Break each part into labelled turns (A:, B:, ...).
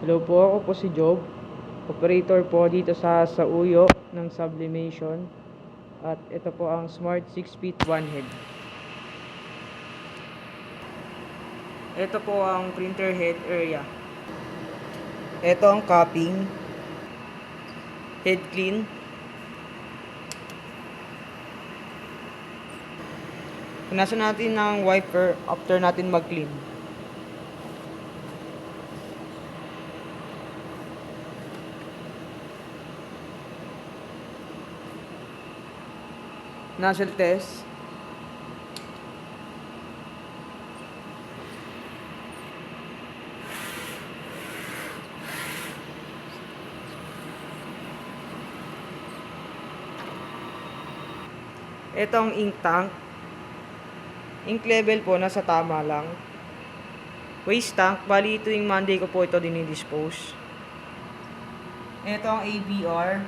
A: Hello po, ako po si Job. Operator po dito sa Uyo ng Sublimation. At ito po ang Smart 6 feet 1 head. Ito po ang printer head area. Ito ang cupping, head clean. Punasan natin ng wiper after natin mag-clean. Nozzle test. Ito ang ink tank. Ink level po nasa tama lang. Waste tank, bali tuwing Monday ko po ito dinidispose. Ito ang ABR.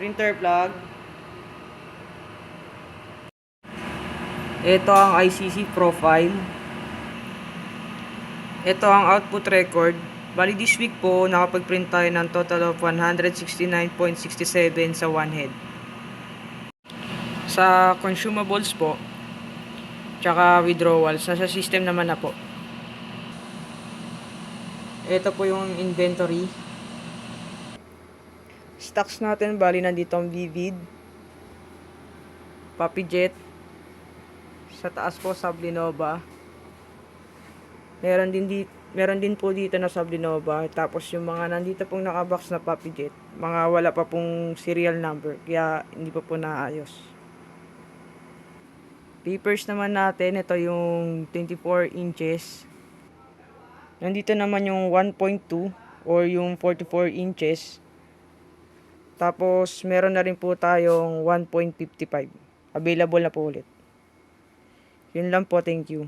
A: Printer plug. Ito ang ICC profile. Ito ang output record. Bali this week po nakapag-print tayo ng total of 169.67 sa one head. Sa consumables po, tsaka withdrawals, nasa system naman na po. Ito po yung inventory. Stocks natin, bali nandito ang Vivid, Papijet, sa taas po Sublinova. Meron din po dito na Sublinova. Tapos yung mga nandito pong nakabox na Papijet, mga wala pa pong serial number, kaya hindi pa po naayos. Papers naman natin, ito yung 24 inches. Nandito naman yung 1.2 or yung 44 inches. Tapos meron na rin po tayong 1.55. Available na po ulit. Yun lang po, thank you.